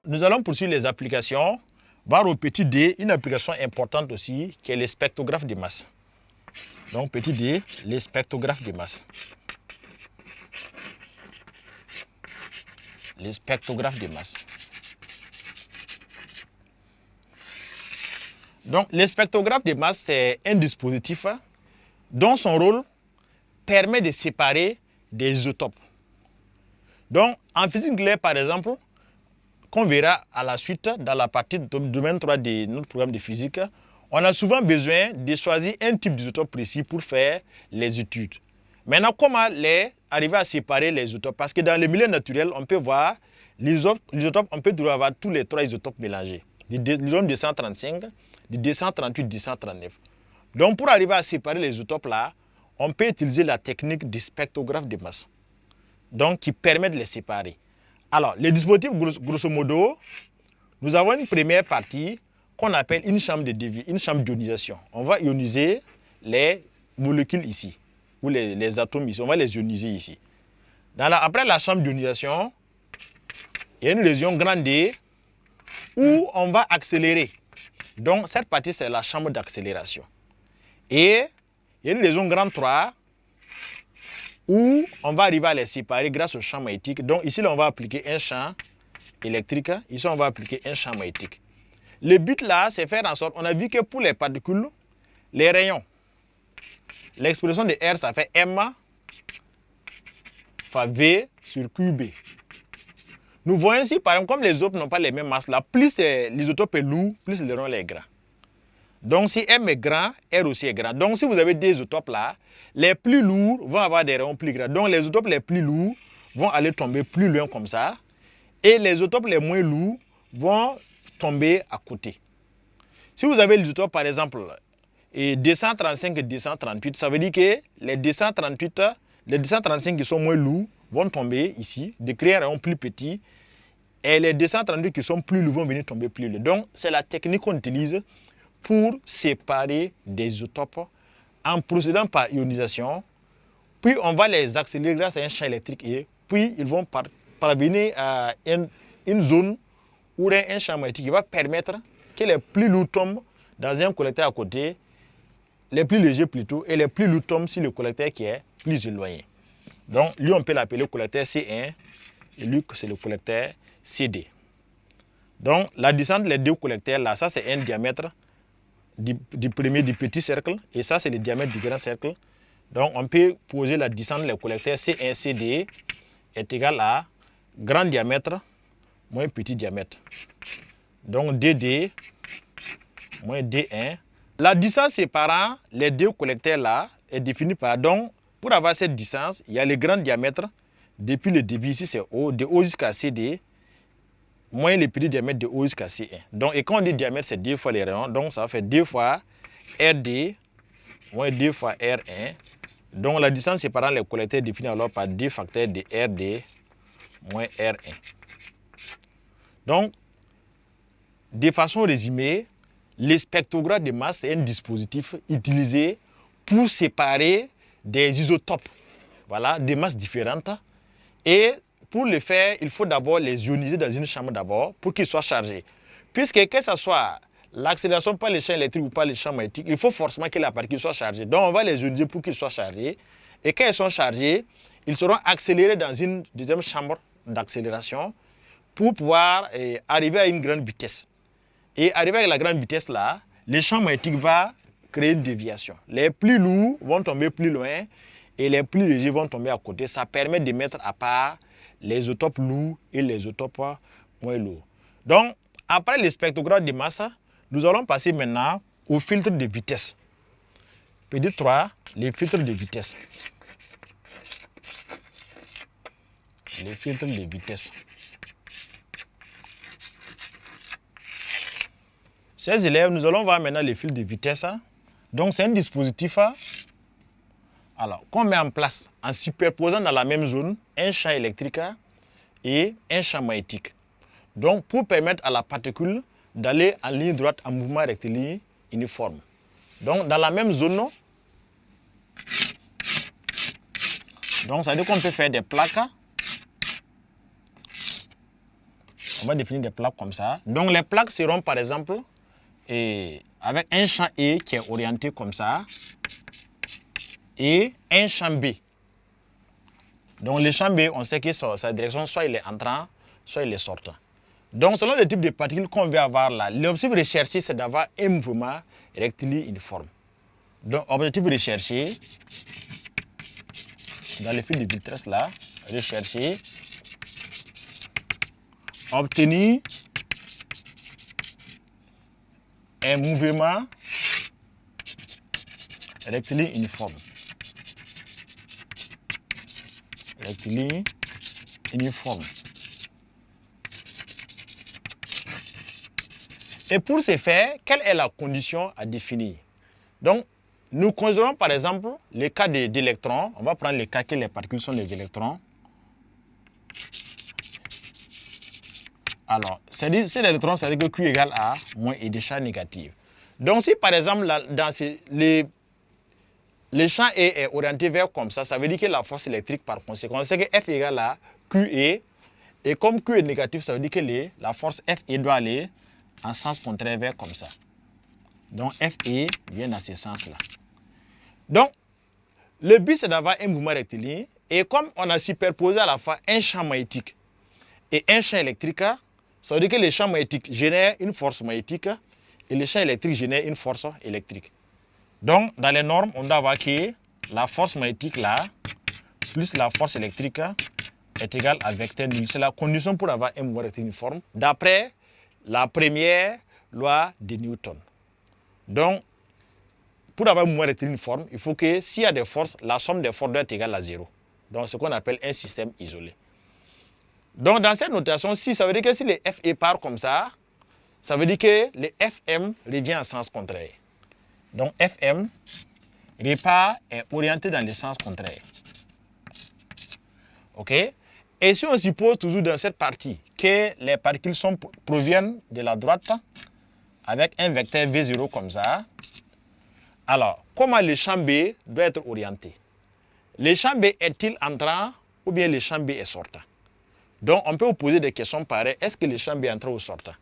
nous allons poursuivre les applications. Voir au petit d, une application importante aussi, qui est le spectrographe de masse. Donc, petit d, les spectrographes de masse. Les spectrographes de masse. Donc, le spectrographe de masse, c'est un dispositif dont son rôle permet de séparer des isotopes. Donc, en physique nucléaire, par exemple, qu'on verra à la suite dans la partie du domaine 3 de notre programme de physique, on a souvent besoin de choisir un type d'isotope précis pour faire les études. Maintenant, comment arriver à séparer les isotopes? Parce que dans le milieu naturel, on peut voir les isotopes, on peut avoir tous les 3 isotopes mélangés. L'isotop 235, du 238, 239. Donc, pour arriver à séparer les isotopes là, on peut utiliser la technique du spectrographe de masse. Donc, qui permet de les séparer. Alors, les dispositifs, grosso modo, nous avons une première partie qu'on appelle une chambre de Debye, une chambre d'ionisation. On va ioniser les molécules ici, ou les atomes ici. On va les ioniser ici. Après la chambre d'ionisation, il y a une lésion grande D où on va accélérer. Donc, cette partie, c'est la chambre d'accélération. Et il y a une lésion grande 3 où on va arriver à les séparer grâce au champ magnétique. Donc ici, là, on va appliquer un champ électrique. Ici, on va appliquer un champ magnétique. Le but là, c'est faire en sorte, on a vu que pour les particules, les rayons, l'expression de R, ça fait M fois V sur QB. Nous voyons ici, par exemple, comme les isotopes n'ont pas les mêmes masses là, plus l'isotope est lourd, plus le rayon est grand. Donc si M est grand, R aussi est grand. Donc si vous avez des isotopes là, les plus lourds vont avoir des rayons plus grands. Donc les isotopes les plus lourds vont aller tomber plus loin comme ça. Et les isotopes les moins lourds vont tomber à côté. Si vous avez l'isotope par exemple, 235 et 238, ça veut dire que les 235 qui sont moins lourds vont tomber ici, de créer un rayon plus petit. Et les 238 qui sont plus lourds vont venir tomber plus loin. Donc c'est la technique qu'on utilise pour séparer des isotopes en procédant par ionisation. Puis on va les accélérer grâce à un champ électrique et puis ils vont parvenir à une zone où il y a un champ magnétique qui va permettre que les plus lourds tombent dans un collecteur à côté, les plus légers plutôt, et les plus lourds tombent sur le collecteur qui est plus éloigné. Donc lui on peut l'appeler collecteur C1 et lui c'est le collecteur CD. Donc la distance des deux collecteurs là, ça c'est un diamètre du petit cercle et ça c'est le diamètre du grand cercle. Donc on peut poser la distance des collecteurs C1 CD est égal à grand diamètre moins petit diamètre. Donc DD moins D1. La distance séparant les deux collecteurs là est définie par, donc pour avoir cette distance, il y a le grand diamètre depuis le début ici c'est O, de O jusqu'à CD moins le petit diamètre de O jusqu'à C1. Donc, et quand on dit diamètre, c'est 2 fois les rayons. Donc, ça fait 2 fois RD moins 2 fois R1. Donc, la distance séparant les collecteurs est définie alors par 2 facteurs de RD moins R1. Donc, de façon résumée, le spectrographe de masse est un dispositif utilisé pour séparer des isotopes, voilà, des masses différentes. Et pour le faire, il faut d'abord les ioniser dans une chambre d'abord pour qu'ils soient chargés. Puisque que ce soit l'accélération par les champs électriques ou par les champs magnétiques, il faut forcément que la particule soit chargée. Donc on va les ioniser pour qu'ils soient chargés. Et quand ils sont chargés, ils seront accélérés dans une deuxième chambre d'accélération pour pouvoir arriver à une grande vitesse. Et arriver à la grande vitesse là, les champs magnétiques vont créer une déviation. Les plus lourds vont tomber plus loin et les plus légers vont tomber à côté. Ça permet de mettre à part les isotopes lourds et les isotopes moins lourds. Donc, après le spectrographe de masse, nous allons passer maintenant au filtre de vitesse. Petit 3, les filtres de vitesse. Les filtres de vitesse. Chers élèves, nous allons voir maintenant les filtres de vitesse. Donc, c'est un dispositif qu'on met en place en superposant dans la même zone un champ électrique et un champ magnétique. Donc, pour permettre à la particule d'aller en ligne droite en mouvement rectiligne uniforme. Donc, dans la même zone, donc ça veut dire qu'on peut faire des plaques On va définir des plaques comme ça. Donc les plaques seront par exemple avec un champ E qui est orienté comme ça et un champ B. Donc le champ B, on sait que sa direction, soit il est entrant, soit il est sortant. Donc selon le type de particules qu'on veut avoir là, l'objectif recherché, c'est d'avoir un mouvement rectiligne uniforme. Donc objectif recherché, dans le fil de Vitesse là, rechercher, obtenir un mouvement rectiligne uniforme. Rectiligne uniforme. Et pour ce faire, quelle est la condition à définir? Donc, nous considérons par exemple les cas d'électrons. On va prendre les cas que les particules sont des électrons. Alors, c'est l'électron, ça veut dire que Q égale A moins et des charges négatives. Donc, si par exemple, dans les champs E est orienté vers comme ça veut dire que la force électrique par conséquent, c'est que F égale à QE. Et comme Q est négatif, ça veut dire que la force FE doit aller en sens contraire vers comme ça. Donc, FE vient dans ce sens-là. Donc, le but, c'est d'avoir un mouvement rectiligne. Et comme on a superposé à la fois un champ magnétique et un champ électrique, ça veut dire que les champs magnétiques génèrent une force magnétique et les champs électriques génèrent une force électrique. Donc, dans les normes, on doit avoir que la force magnétique là, plus la force électrique est égale à vecteur nul. C'est la condition pour avoir un mouvement rectiligne uniforme, d'après la première loi de Newton. Donc, pour avoir un mouvement rectiligne uniforme, il faut que s'il y a des forces, la somme des forces doit être égale à 0. Donc, ce qu'on appelle un système isolé. Donc, dans cette notation, si ça veut dire que si les FE partent comme ça veut dire que les FM revient en sens contraire. Donc, FM repart est orienté dans le sens contraire. OK? Et si on suppose toujours dans cette partie que les particules proviennent de la droite avec un vecteur V0 comme ça, alors, comment le champ B doit être orienté? Le champ B est-il entrant ou bien le champ B est sortant? Donc, on peut vous poser des questions pareilles. Est-ce que le champ B est entrant ou sortant?